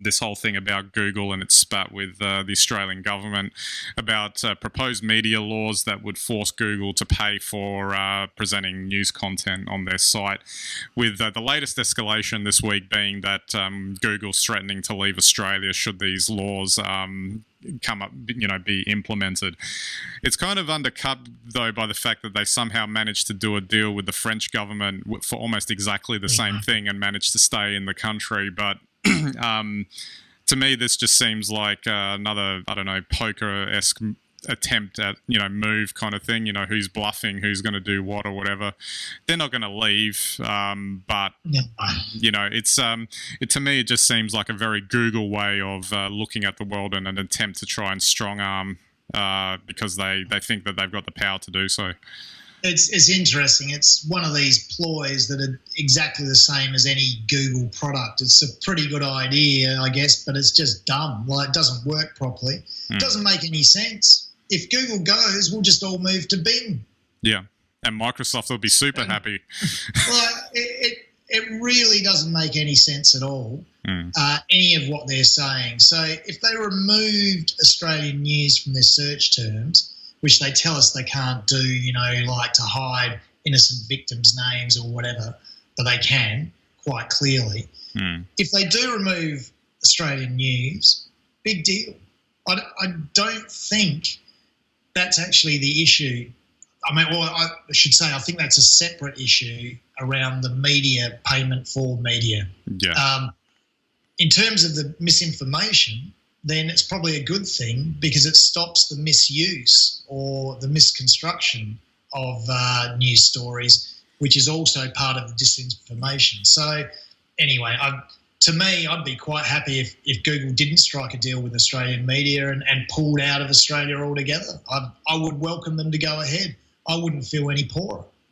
this whole thing about Google and its spat with the Australian government about proposed media laws that would force Google to pay for presenting news content on their site, with the latest escalation this week being that Google's threatening to leave Australia should these laws come up, be implemented. It's kind of undercut, though, by the fact that they somehow managed to do a deal with the French government for almost exactly the same thing and managed to stay in the country. But to me, this just seems like another, I don't know, poker-esque attempt at, move kind of thing, who's bluffing, who's going to do what or whatever. They're not going to leave, but, it's to me, it just seems like a very Google way of looking at the world in an attempt to try and strong-arm because they think that they've got the power to do so. It's interesting. It's one of these ploys that are exactly the same as any Google product. It's a pretty good idea, I guess, but it's just dumb. Well, it doesn't work properly. It doesn't make any sense. If Google goes, we'll just all move to Bing. Yeah, and Microsoft will be super happy. Well, it really doesn't make any sense at all, any of what they're saying. So if they removed Australian news from their search terms, which they tell us they can't do, like to hide innocent victims' names or whatever, but they can quite clearly. If they do remove Australian news, big deal. I don't think that's actually the issue. I mean, or I should say, I think that's a separate issue around the media, payment for media. Yeah. In terms of the misinformation, then it's probably a good thing because it stops the misuse or the misconstruction of news stories, which is also part of the disinformation. So anyway, to me, I'd be quite happy if Google didn't strike a deal with Australian media and pulled out of Australia altogether. I would welcome them to go ahead. I wouldn't feel any poorer.